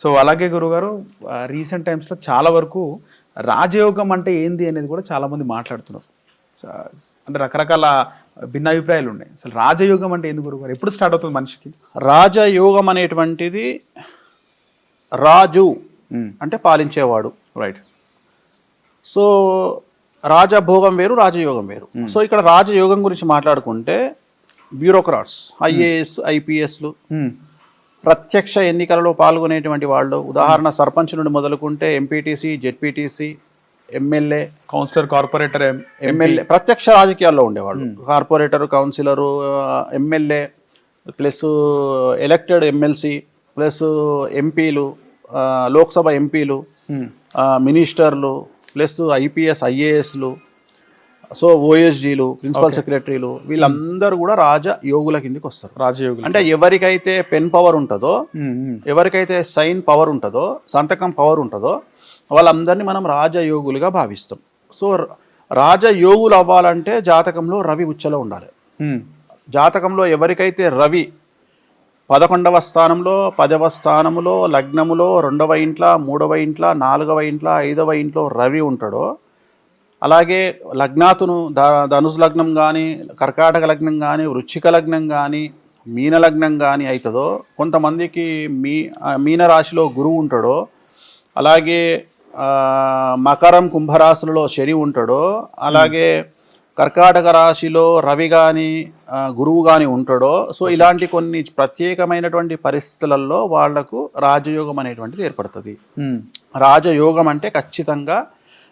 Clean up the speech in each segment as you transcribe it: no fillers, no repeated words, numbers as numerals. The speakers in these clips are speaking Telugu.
సో అలాగే గురుగారు రీసెంట్ టైమ్స్లో చాలా వరకు రాజయోగం అంటే ఏంది అనేది కూడా చాలామంది మాట్లాడుతున్నారు. అంటే రకరకాల భిన్నాభిప్రాయాలు ఉన్నాయి. అసలు రాజయోగం అంటే ఏంది గురుగారు? ఎప్పుడు స్టార్ట్ అవుతుంది మనిషికి? రాజయోగం అనేటువంటిది రాజు అంటే పాలించేవాడు, రైట్. సో రాజభోగం వేరు, రాజయోగం వేరు. సో ఇక్కడ రాజయోగం గురించి మాట్లాడుకుంటే బ్యూరోక్రాట్స్, ఐఏఎస్, ఐపీఎస్లు, ప్రత్యక్ష ఎన్నికలలో పాల్గొనేటువంటి వాళ్ళు, ఉదాహరణ సర్పంచ్ నుండి మొదలుకుంటే MPTC, ZPTC, MLA, councillor, corporator, MLA, ప్రత్యక్ష రాజకీయాల్లో ఉండేవాళ్ళు. Corporator, councillor, MLA plus elected MLC plus ఎంపీలు, లోక్సభ ఎంపీలు, మినిస్టర్లు ప్లస్ ఐపీఎస్, ఐఏఎస్లు, సో ఓఎస్జీలు, ప్రిన్సిపల్ సెక్రటరీలు, వీళ్ళందరూ కూడా రాజయోగుల కిందకి వస్తారు. రాజయోగులు అంటే ఎవరికైతే పెన్ పవర్ ఉంటుందో, ఎవరికైతే సైన్ పవర్ ఉంటుందో, సంతకం పవర్ ఉంటుందో, వాళ్ళందరినీ మనం రాజయోగులుగా భావిస్తాం. సో రాజయోగులు అవ్వాలంటే జాతకంలో రవి ఉచ్చలో ఉండాలి. జాతకంలో ఎవరికైతే రవి 11వ స్థానంలో, 10వ స్థానంలో, లగ్నములో, 2వ ఇంట్లో, 3వ ఇంట్లో, 4వ ఇంట్లో, 5వ ఇంట్లో రవి ఉంటాడో, అలాగే లగ్నాతును ధనుసు లగ్నం కానీ, కర్కాటక లగ్నం కానీ, వృశ్చిక లగ్నం కానీ, మీన లగ్నం కానీ అవుతుందో, కొంతమందికి మీనరాశిలో గురువు ఉంటాడో, అలాగే మకరం, కుంభరాశులలో శని ఉంటాడో, అలాగే కర్కాటక రాశిలో రవి కానీ, గురువు కానీ ఉంటాడో, సో ఇలాంటి కొన్ని ప్రత్యేకమైనటువంటి పరిస్థితులలో వాళ్లకు రాజయోగం అనేటువంటిది ఏర్పడుతుంది. రాజయోగం అంటే ఖచ్చితంగా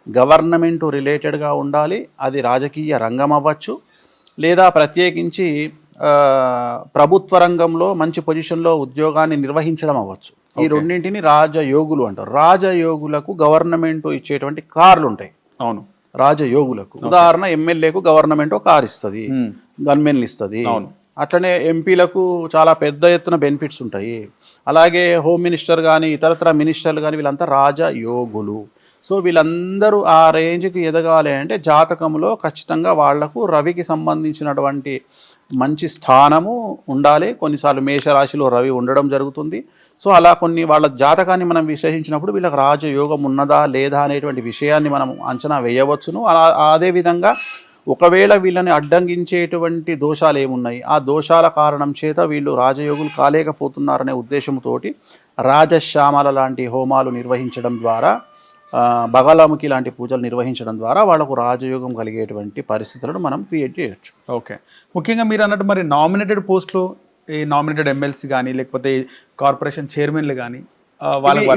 గవర్నమెంట్ రిలేటెడ్గా ఉండాలి. అది రాజకీయ రంగం అవ్వచ్చు, లేదా ప్రత్యేకించి ప్రభుత్వ రంగంలో మంచి పొజిషన్లో ఉద్యోగాన్ని నిర్వహించడం అవ్వచ్చు. ఈ రెండింటిని రాజయోగులు అంటారు. రాజయోగులకు గవర్నమెంట్ ఇచ్చేటువంటి కార్లు ఉంటాయి. అవును, రాజయోగులకు. ఉదాహరణ ఎమ్మెల్యేకు గవర్నమెంట్ కార్ ఇస్తుంది, గన్మెన్లు ఇస్తుంది. అట్లనే ఎంపీలకు చాలా పెద్ద ఎత్తున బెనిఫిట్స్ ఉంటాయి. అలాగే హోమ్ మినిస్టర్ కానీ, ఇతరత్ర మినిస్టర్లు కానీ, వీళ్ళంతా రాజయోగులు. సో వీళ్ళందరూ ఆ రేంజ్కి ఎదగాలి అంటే జాతకంలో ఖచ్చితంగా వాళ్లకు రవికి సంబంధించినటువంటి మంచి స్థానము ఉండాలి. కొన్నిసార్లు మేషరాశిలో రవి ఉండడం జరుగుతుంది. సో అలా కొన్ని వాళ్ళ జాతకాన్ని మనం విశ్లేషించినప్పుడు వీళ్ళకి రాజయోగం ఉన్నదా లేదా అనేటువంటి విషయాన్ని మనం అంచనా వేయవచ్చును. అదేవిధంగా ఒకవేళ వీళ్ళని అడ్డంగించేటువంటి దోషాలు ఏమున్నాయి, ఆ దోషాల కారణం చేత వీళ్ళు రాజయోగులు కాలేకపోతున్నారనే ఉద్దేశంతో రాజశ్యామల లాంటి హోమాలు నిర్వహించడం ద్వారా, బగలాముఖి లాంటి పూజలు నిర్వహించడం ద్వారా వాళ్ళకు రాజయోగం కలిగేటువంటి పరిస్థితులను మనం క్రియేట్ చేయొచ్చు. ఓకే, ముఖ్యంగా మీరు అన్నట్టు మరి నామినేటెడ్ పోస్టులు, ఈ నామినేటెడ్ ఎమ్మెల్సీ కానీ, లేకపోతే కార్పొరేషన్ చైర్మన్లు కానీ,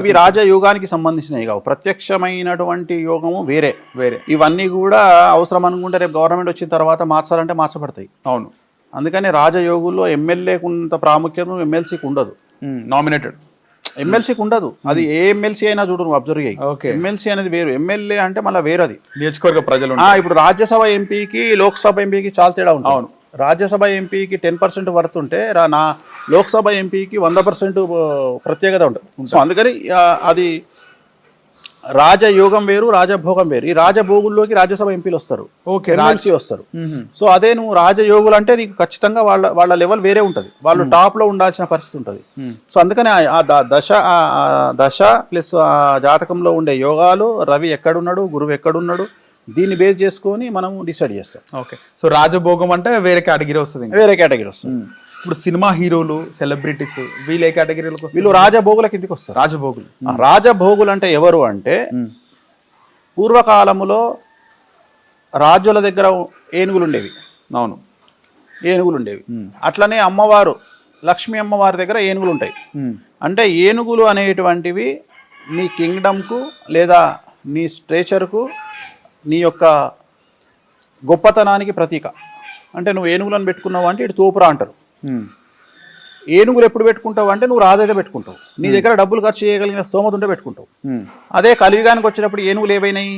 ఇవి రాజయోగానికి సంబంధించినవి కావు. ప్రత్యక్షమైనటువంటి యోగము వేరే వేరే. ఇవన్నీ కూడా అవసరం అనుకుంటే రేపు గవర్నమెంట్ వచ్చిన తర్వాత మార్చాలంటే మార్చబడతాయి. అవును, అందుకని రాజయోగుల్లో ఎమ్మెల్యేకు ఉన్నంత ప్రాముఖ్యత ఎమ్మెల్సీకి ఉండదు. నామినేటెడ్ ఎమ్మెల్సీకి ఉండదు. అది ఏ ఎమ్మెల్సీ అయినా చూడు, నువ్వు అబ్జర్వ్ అయ్యి. ఎమ్మెల్సీ అనేది వేరు, ఎమ్మెల్యే అంటే మళ్ళీ వేరది. నియోజకవర్గ ప్రజలు. ఇప్పుడు రాజ్యసభ ఎంపీకి లోక్సభ ఎంపీకి చాలా తేడా ఉంటుంది. అవును, రాజ్యసభ ఎంపీకి 10% వర్త్ ఉంటే నా లోక్సభ ఎంపీకి 100% ప్రత్యేకత ఉంటుంది. సో అందుకని అది రాజయోగం వేరు, రాజభోగం వేరు. ఈ రాజభోగుల్లోకి రాజ్యసభ ఎంపీలు వస్తారు, ఎమ్మెల్సీ వస్తారు. సో అదే నువ్వు రాజయోగులు అంటే నీకు ఖచ్చితంగా వాళ్ళ లెవెల్ వేరే ఉంటుంది. వాళ్ళు టాప్ లో ఉండాల్సిన పరిస్థితి ఉంటుంది. సో అందుకని ఆ దశ ప్లస్ ఆ జాతకంలో ఉండే యోగాలు, రవి ఎక్కడున్నాడు, గురువు ఎక్కడున్నాడు, దీన్ని బేస్ చేసుకొని మనం డిసైడ్ చేస్తాం. ఓకే, సో రాజభోగం అంటే వేరే కేటగిరీ వస్తుంది. వేరే కేటగిరీ వస్తుంది. ఇప్పుడు సినిమా హీరోలు, సెలబ్రిటీస్, వీళ్ళు ఏ కేటగిరీలకు? వీళ్ళు రాజభోగుల కిందకి వస్తారు. రాజభోగులు. రాజభోగులు అంటే ఎవరు అంటే, పూర్వకాలములో రాజుల దగ్గర ఏనుగులు ఉండేవి. అవును, ఏనుగులు ఉండేవి. అట్లనే అమ్మవారు, లక్ష్మీ అమ్మవారి దగ్గర ఏనుగులు ఉంటాయి. అంటే ఏనుగులు అనేటువంటివి నీ కింగ్డమ్కు లేదా నీ స్ట్రేచర్కు, నీ యొక్క గొప్పతనానికి ప్రతీక. అంటే నువ్వు ఏనుగులను పెట్టుకున్నావు అంటే ఇటు తోపురా అంటారు. ఏనుగులు ఎప్పుడు పెట్టుకుంటావు అంటే నువ్వు రాజైతే పెట్టుకుంటావు, నీ దగ్గర డబ్బులు ఖర్చు చేయగలిగిన స్తోమత ఉంటే పెట్టుకుంటావు. అదే కలియుగానికి వచ్చినప్పుడు ఏనుగులు ఏవైనాయి?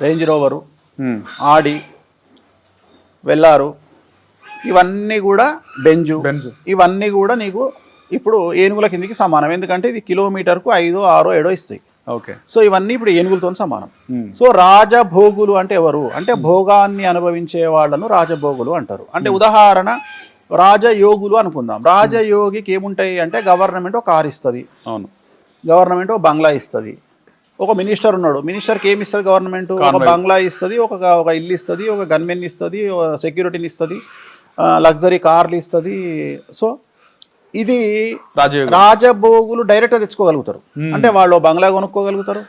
రేంజ్ రోవరు, ఆడి, వెల్లారు, ఇవన్నీ కూడా బెంజు, ఇవన్నీ కూడా నీకు ఇప్పుడు ఏనుగుల కిందికి సమానం. ఎందుకంటే ఇది కిలోమీటర్కు 5, 6, 7 ఇస్తాయి. ఓకే, సో ఇవన్నీ ఇప్పుడు ఏనుగులతో సమానం. సో రాజభోగులు అంటే ఎవరు అంటే, భోగాన్ని అనుభవించే వాళ్ళను రాజభోగులు అంటారు. అంటే ఉదాహరణ, రాజయోగులు అనుకుందాం. రాజయోగికి ఏముంటాయి అంటే గవర్నమెంట్ ఒక కారు ఇస్తుంది, అవును, గవర్నమెంట్ ఒక బంగ్లా ఇస్తుంది. ఒక మినిస్టర్ ఉన్నాడు, మినిస్టర్కి ఏమి ఇస్తుంది గవర్నమెంట్? ఒక బంగ్లా ఇస్తుంది, ఒక ఇల్లు ఇస్తుంది, ఒక గన్మెన్ ఇస్తుంది, సెక్యూరిటీని ఇస్తుంది, లగ్జరీ కార్లు ఇస్తుంది. సో ఇది రాజభోగులు డైరెక్ట్గా తెచ్చుకోగలుగుతారు. అంటే వాళ్ళు బంగ్లా కొనుక్కోగలుగుతారు,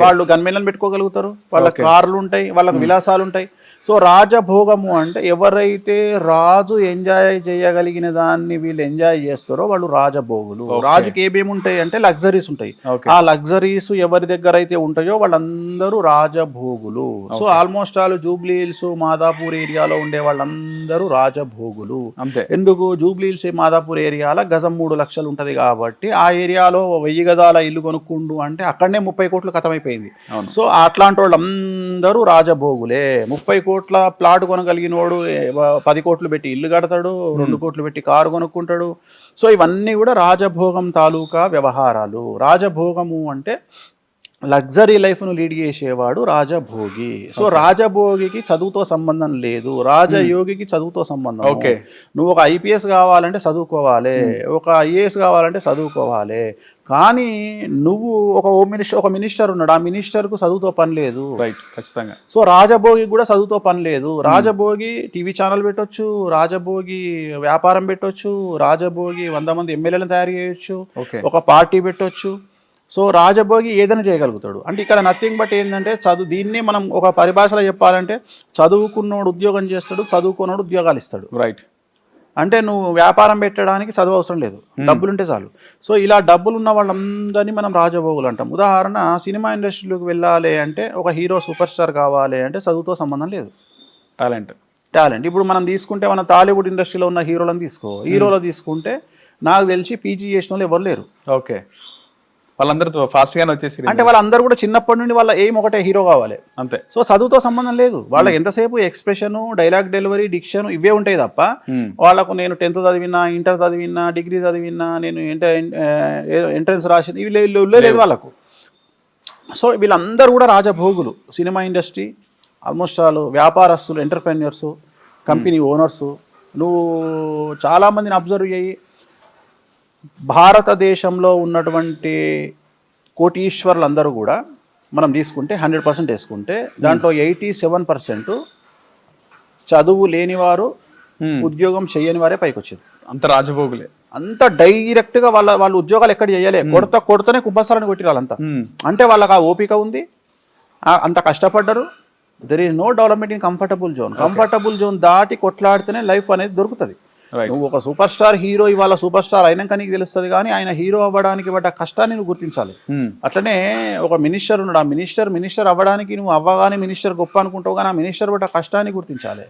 వాళ్ళు గన్మెన్లను పెట్టుకోగలుగుతారు, వాళ్ళ కార్లు ఉంటాయి, వాళ్ళకు విలాసాలు ఉంటాయి. సో రాజభోగము అంటే ఎవరైతే రాజు ఎంజాయ్ చేయగలిగిన దాన్ని వీళ్ళు ఎంజాయ్ చేస్తారో వాళ్ళు రాజభోగులు. రాజుకి ఏమేమి ఉంటాయి అంటే లగ్జరీస్ ఉంటాయి. ఆ లగ్జరీస్ ఎవరి దగ్గర అయితే ఉంటాయో వాళ్ళందరూ రాజభోగులు. So almost all Jubilee Hills, Madhapur ఏరియాలో ఉండే వాళ్ళందరూ రాజభోగులు. అంతే. ఎందుకు? జూబ్లీ హిల్స్, మాదాపూర్ ఏరియాలో గజం 3 లక్షలు ఉంటది కాబట్టి ఆ ఏరియాలో 1000 గదాల ఇల్లు కొనుక్కుండు అంటే అక్కడనే 30 కోట్లు ఖతమైపోయింది. సో అట్లాంటి వాళ్ళందరూ రాజభోగులే. 30 కోట్ల ప్లాట్ కొనగలిగిన వాడు 10 కోట్లు పెట్టి ఇల్లు కడతాడు, 2 కోట్లు పెట్టి కారు కొనుక్కుంటాడు. సో ఇవన్నీ కూడా రాజభోగం తాలూకా వ్యవహారాలు. రాజభోగము అంటే లగ్జరీ లైఫ్ను లీడ్ చేసేవాడు రాజభోగి. సో రాజభోగికి చదువుతో సంబంధం లేదు, రాజయోగికి చదువుతో సంబంధం. ఓకే, నువ్వు ఒక ఐపీఎస్ కావాలంటే చదువుకోవాలి, ఒక ఐఏఎస్ కావాలంటే చదువుకోవాలి. కానీ నువ్వు ఒక మినిస్టర్ ఉన్నాడు, ఆ మినిస్టర్కు చదువుతో పని లేదు. రైట్, ఖచ్చితంగా. సో రాజభోగి కూడా చదువుతో పని లేదు. రాజభోగి టీవీ ఛానల్ పెట్టొచ్చు, రాజభోగి వ్యాపారం పెట్టొచ్చు, రాజభోగి 100 మంది ఎమ్మెల్యేలను తయారు చేయొచ్చు, ఒక పార్టీ పెట్టొచ్చు. సో రాజభోగి ఏదైనా చేయగలుగుతాడు. అంటే ఇక్కడ నథింగ్ బట్ ఏంటంటే దీన్నే మనం ఒక పరిభాషలో చెప్పాలంటే చదువుకున్నోడు ఉద్యోగం చేస్తాడు, చదువుకున్నోడు ఉద్యోగాలు ఇస్తాడు. రైట్. అంటే నువ్వు వ్యాపారం పెట్టడానికి చదువు అవసరం లేదు, డబ్బులుంటే చాలు. సో ఇలా డబ్బులు ఉన్న వాళ్ళందరినీ మనం రాజభోగులు అంటాం. ఉదాహరణ, సినిమా ఇండస్ట్రీలోకి వెళ్ళాలి అంటే ఒక హీరో సూపర్ స్టార్ కావాలి అంటే చదువుతో సంబంధం లేదు, టాలెంట్. ఇప్పుడు మనం తీసుకుంటే మన టాలీవుడ్ ఇండస్ట్రీలో ఉన్న హీరోలను హీరోలో తీసుకుంటే నాకు తెలిసి పీజీ చేసిన వాళ్ళు ఎవరు లేరు. ఓకే, వాళ్ళందరూ ఫాస్ట్ గానే వచ్చేసి అంటే వాళ్ళందరూ కూడా చిన్నప్పటి నుండి వాళ్ళ ఎయిమ్ ఒకటే, హీరో కావాలి అంతే. సో చదువుతో సంబంధం లేదు వాళ్ళకి. ఎంతసేపు ఎక్స్ప్రెషన్, డైలాగ్ డెలివరీ, డిక్షన్ ఇవే ఉంటాయి తప్ప వాళ్ళకు నేను 10th చదివినా, ఇంటర్ చదివినా, డిగ్రీ చదివినా, నేను ఎంట్రన్స్ రాసిన ఇవి లేదు వాళ్ళకు. సో వీళ్ళందరూ కూడా రాజభోగులు. సినిమా ఇండస్ట్రీ ఆల్మోస్ట్ ఆల్ వ్యాపారస్తులు, ఎంటర్ప్రెన్యూర్స్, కంపెనీ ఓనర్సు. నువ్వు చాలామందిని అబ్జర్వ్ చేయి, భారతదేశంలో ఉన్నటువంటి కోటీశ్వర్లందరూ కూడా మనం తీసుకుంటే 100% వేసుకుంటే దాంట్లో 87% చదువు లేనివారు, ఉద్యోగం చేయని వారే పైకి వచ్చేది. అంత రాజభోగులే, అంత డైరెక్ట్గా వాళ్ళు ఉద్యోగాలు ఎక్కడ చేయాలి, కొడతనే కుబ్బసాలని కొట్టిరాలంతా. అంటే వాళ్ళకి ఆ ఓపిక ఉంది, అంత కష్టపడ్డారు. There is no development in comfortable zone. Comfortable zone దాటి కొట్లాడితేనే లైఫ్ అనేది దొరుకుతుంది. నువ్వు ఒక సూపర్ స్టార్ హీరో ఇవాళ సూపర్ స్టార్ అయినాక నీకు తెలుస్తుంది, కానీ ఆయన హీరో అవ్వడానికి పడ్డ కష్టాన్ని నువ్వు గుర్తించాలి. అట్లనే ఒక మినిస్టర్ ఉన్నాడు, ఆ మినిస్టర్ అవ్వడానికి నువ్వు అవ్వగానే మినిస్టర్ గొప్ప అనుకుంటావు, కానీ ఆ మినిస్టర్ పడ్డ కష్టాన్ని గుర్తించాలి.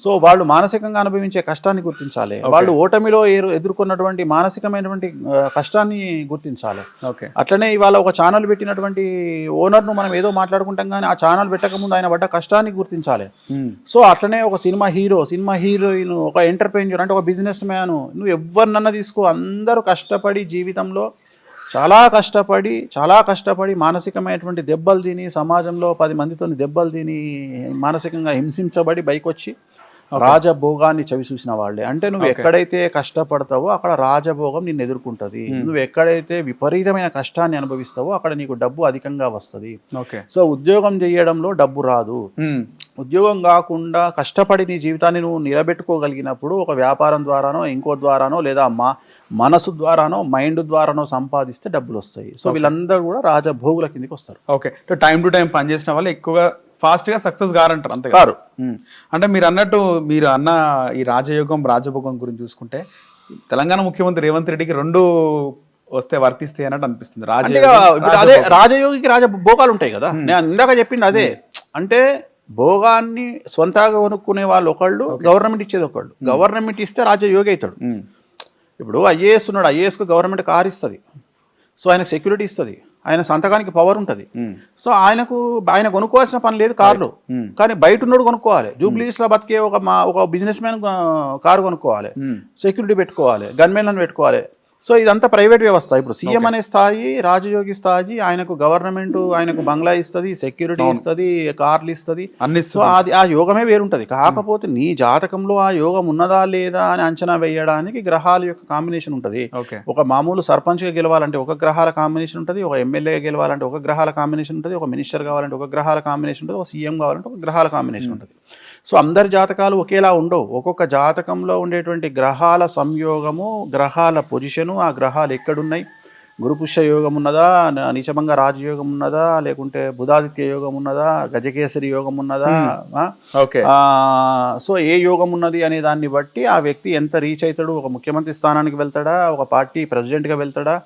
సో వాళ్ళు మానసికంగా అనుభవించే కష్టాన్ని గుర్తించాలి, వాళ్ళు ఓటమిలో ఎదుర్కొన్నటువంటి మానసికమైనటువంటి కష్టాన్ని గుర్తించాలి. అట్లనే ఇవాళ ఒక ఛానల్ పెట్టినటువంటి ఓనర్ను మనం ఏదో మాట్లాడుకుంటాం, కానీ ఆ ఛానల్ పెట్టకముందు ఆయన పడ్డ కష్టాన్ని గుర్తించాలి. సో అట్లనే ఒక సినిమా హీరోయిన్, ఒక ఎంటర్ప్రెన్యూర్ అంటే ఒక బిజినెస్ మ్యాన్, నువ్వు ఎవరినన్నా తీసుకో, అందరూ కష్టపడి జీవితంలో చాలా కష్టపడి మానసికమైనటువంటి దెబ్బలు తిని, సమాజంలో 10 మందితో దెబ్బలు తిని, మానసికంగా హింసించబడి బయటకు వచ్చి రాజభోగాన్ని చవి చూసిన వాళ్ళే. అంటే నువ్వు ఎక్కడైతే కష్టపడతావో అక్కడ రాజభోగం నిన్ను ఎదుర్కొంటది. నువ్వు ఎక్కడైతే విపరీతమైన కష్టాన్ని అనుభవిస్తావో అక్కడ నీకు డబ్బు అధికంగా వస్తుంది. సో ఉద్యోగం చేయడంలో డబ్బు రాదు. ఉద్యోగం కాకుండా కష్టపడి నీ జీవితాన్ని నువ్వు నిలబెట్టుకోగలిగినప్పుడు ఒక వ్యాపారం ద్వారానో, ఇంకో ద్వారానో, లేదా మనసు ద్వారానో, మైండ్ ద్వారానో సంపాదిస్తే డబ్బులు వస్తాయి. సో వీళ్ళందరూ కూడా రాజభోగుల కిందకి వస్తారు. ఓకే, టైం టు టైం పనిచేసిన వాళ్ళు ఎక్కువగా ఫాస్ట్గా సక్సెస్ గారంటారు, అంతే గారు. అంటే మీరు అన్నట్టు, మీరు అన్న ఈ రాజభోగం గురించి చూసుకుంటే తెలంగాణ ముఖ్యమంత్రి రేవంత్ రెడ్డికి 2 వస్తే వర్తిస్తే అన్నట్టు అనిపిస్తుంది. అదే రాజయోగికి రాజభోగాలు ఉంటాయి కదా, నేను ఇందాక చెప్పింది అదే. అంటే భోగాన్ని సొంతగా కొనుక్కునే వాళ్ళు ఒకళ్ళు, గవర్నమెంట్ ఇచ్చేది ఒకళ్ళు. గవర్నమెంట్ ఇస్తే రాజయోగి అవుతాడు. ఇప్పుడు ఐఏఎస్ ఉన్నాడు, ఐఏఎస్కు గవర్నమెంట్ కార్ ఇస్తుంది, సో ఆయనకు సెక్యూరిటీ ఇస్తుంది, ఆయన సంతకానికి పవర్ ఉంటుంది. సో ఆయన కొనుక్కోవాల్సిన పని లేదు కార్లు, కానీ బయట ఉన్నాడు కొనుక్కోవాలి. జూబ్లీస్లో బతికే ఒక బిజినెస్ మ్యాన్ కారు కొనుక్కోవాలి, సెక్యూరిటీ పెట్టుకోవాలి, గన్మెన్లను పెట్టుకోవాలి. సో ఇదంతా ప్రైవేట్ వ్యవస్థ. ఇప్పుడు సీఎం అనే స్థాయి, రాజయోగి స్థాయి, ఆయనకు గవర్నమెంట్ ఆయనకు బంగ్లా ఇస్తుంది, సెక్యూరిటీ ఇస్తుంది, కార్లు ఇస్తుంది, అన్ని సో అది ఆ యోగమే వేరుంటది. కాకపోతే నీ జాతకంలో ఆ యోగం ఉన్నదా లేదా అని అంచనా వేయడానికి గ్రహాల యొక్క కాంబినేషన్ ఉంటుంది. ఓకే. ఒక మామూలు సర్పంచ్గా గెలవాలంటే ఒక గ్రహాల కాంబినేషన్ ఉంటుంది, ఒక ఎమ్మెల్యేగా గెలవాలంటే ఒక గ్రహాల కాంబినేషన్ ఉంటుంది, ఒక మినిస్టర్ కావాలంటే ఒక గ్రహాల కాంబినేషన్ ఉంటుంది, ఒక సీఎం కావాలంటే ఒక గ్రహాల కాంబినేషన్ ఉంటుంది. సో అందరి జాతకాలు ఒకేలా ఉండవు. ఒక్కొక్క జాతకంలో ఉండేటువంటి గ్రహాల సంయోగము, గ్రహాల పొజిషను, ఆ గ్రహాలు ఎక్కడున్నాయి, గురుపుష్య యోగం ఉన్నదా, నీచభంగ రాజయోగం ఉన్నదా, లేకుంటే బుధాదిత్య యోగం ఉన్నదా, గజకేసరి యోగం ఉన్నదా, ఓకే. సో ఏ యోగం ఉన్నది అనే దాన్ని బట్టి ఆ వ్యక్తి ఎంత రీచ్ అవుతాడు, ఒక ముఖ్యమంత్రి స్థానానికి వెళ్తాడా, ఒక పార్టీ ప్రెసిడెంట్గా వెళ్తాడా,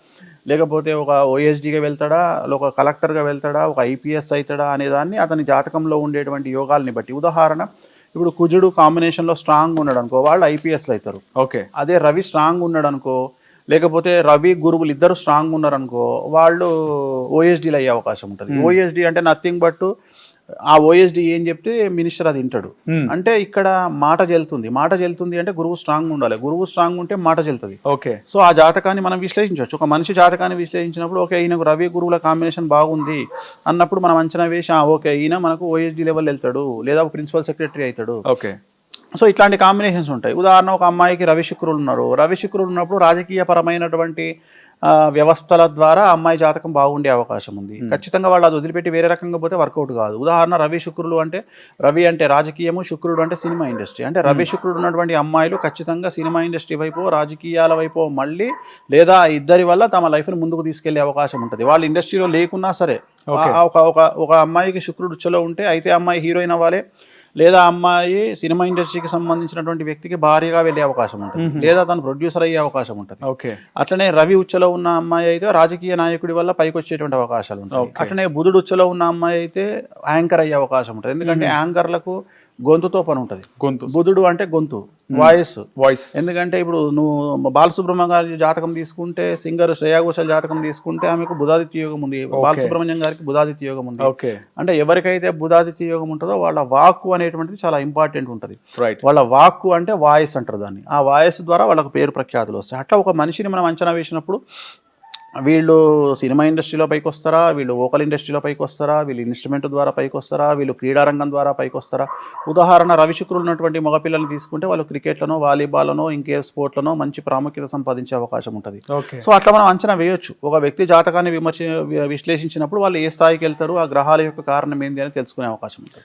లేకపోతే ఒక ఓఎస్డీగా వెళ్తాడా, ఒక కలెక్టర్గా వెళ్తాడా, ఒక ఐపీఎస్ అవుతాడా అనే దాన్ని అతని జాతకంలో ఉండేటువంటి యోగాల్ని బట్టి. ఉదాహరణ, ఇప్పుడు కుజుడు కాంబినేషన్లో స్ట్రాంగ్ ఉన్నాడు అనుకో, వాళ్ళు ఐపీఎస్లు అవుతారు. ఓకే. అదే రవి స్ట్రాంగ్ ఉన్నాడు అనుకో, లేకపోతే రవి గురువులు ఇద్దరు స్ట్రాంగ్ ఉన్నారనుకో, వాళ్ళు ఓఎస్డీలు అయ్యే అవకాశం ఉంటుంది. ఓఎస్డీ అంటే నథింగ్ బట్ ఆ ఓఎస్డీ ఏం చెప్తే మినిస్టర్ అది వింటాడు. అంటే ఇక్కడ మాట చెల్తుంది అంటే గురువు స్ట్రాంగ్ ఉండాలి. గురువు స్ట్రాంగ్ ఉంటే మాట చెల్తుంది. ఓకే. సో ఆ జాతకాన్ని మనం విశ్లేషించవచ్చు. ఒక మనిషి జాతకాన్ని విశ్లేషించినప్పుడు ఓకే ఈయనకు రవి గురువుల కాంబినేషన్ బాగుంది అన్నప్పుడు మనం అంచనా వేసి ఓకే ఈయన మనకు ఓఎస్డీ లెవెల్ వెళ్తాడు, లేదా ప్రిన్సిపల్ సెక్రటరీ అవుతాడు. ఓకే. సో ఇట్లాంటి కాంబినేషన్స్ ఉంటాయి. ఉదాహరణ, ఒక అమ్మాయికి రవి శుక్రులు ఉన్నారు. రవి శుక్రులు ఉన్నప్పుడు రాజకీయ పరమైనటువంటి వ్యవస్థల ద్వారా అమ్మాయి జాతకం బాగుండే అవకాశం ఉంది. ఖచ్చితంగా వాళ్ళు అది వదిలిపెట్టి వేరే రకంగా పోతే వర్కౌట్ కాదు. ఉదాహరణ, రవి శుక్రులు అంటే, రవి అంటే రాజకీయము, శుక్రుడు అంటే సినిమా ఇండస్ట్రీ. అంటే రవి శుక్రుడు ఉన్నటువంటి అమ్మాయిలు ఖచ్చితంగా సినిమా ఇండస్ట్రీ వైపు, రాజకీయాల వైపు మళ్ళీ, లేదా ఇద్దరి వల్ల తమ లైఫ్ని ముందుకు తీసుకెళ్లే అవకాశం ఉంటుంది. వాళ్ళు ఇండస్ట్రీలో లేకున్నా సరే, ఒక అమ్మాయికి శుక్రుడు ఉచ్చలో ఉంటే అయితే అమ్మాయి హీరోయిన్ అవ్వాలి, లేదా అమ్మాయి సినిమా ఇండస్ట్రీకి సంబంధించినటువంటి వ్యక్తికి భారీగా వెళ్ళే అవకాశం ఉంటుంది, లేదా తను ప్రొడ్యూసర్ అయ్యే అవకాశం ఉంటుంది. ఓకే. అట్లనే రవి ఉచ్చలో ఉన్న అమ్మాయి అయితే రాజకీయ నాయకుడి వల్ల పైకి వచ్చేటువంటి అవకాశాలు ఉంటాయి. అట్లనే బుధుడు ఉచ్చలో ఉన్న అమ్మాయి అయితే యాంకర్ అయ్యే అవకాశం ఉంటుంది. ఎందుకంటే యాంకర్లకు గొంతుతో పని ఉంటుంది. బుధుడు అంటే గొంతు, వాయిస్. ఎందుకంటే ఇప్పుడు నువ్వు బాలసుబ్రహ్మణ్యం గారి జాతకం తీసుకుంటే, సింగర్ శ్రేయా ఘోషాల్ జాతకం తీసుకుంటే ఆమెకు బుధాదిత్య యోగం ఉంది, బాలసుబ్రహ్మణ్యం గారికి బుధాదిత్య యోగం ఉంది. అంటే ఎవరికైతే బుధాదిత్య యోగం ఉంటుందో వాళ్ళ వాక్కు అనేటువంటిది చాలా ఇంపార్టెంట్ ఉంటుంది. వాళ్ళ వాక్కు అంటే వాయిస్ అంటారు దాన్ని. ఆ వాయిస్ ద్వారా వాళ్ళకు పేరు ప్రఖ్యాతులు వస్తాయి. అట్లా ఒక మనిషిని మనం అంచనా వేసినప్పుడు వీళ్ళు సినిమా ఇండస్ట్రీలో పైకి వస్తారా, వీళ్ళు వోకల్ ఇండస్ట్రీలో పైకి వస్తారా, వీళ్ళు ఇన్స్ట్రుమెంట్ ద్వారా పైకి వస్తారా, వీళ్ళు క్రీడారంగం ద్వారా పైకి వస్తారా. ఉదాహరణ, రవి శుక్రులు ఉన్నటువంటి మగపిల్లల్ని తీసుకుంటే వాళ్ళు క్రికెట్లనో, వాలీబాల్నో, ఇంకే స్పోర్ట్లనో మంచి ప్రాముఖ్యత సంపాదించే అవకాశం ఉంటుంది. సో అట్లా మనం అంచనా వేయొచ్చు. ఒక వ్యక్తి జాతకాన్ని విశ్లేషించినప్పుడు వాళ్ళు ఏ స్థాయికి వెళ్తారు, ఆ గ్రహాల యొక్క కారణం ఏంది అని తెలుసుకునే అవకాశం ఉంటుంది.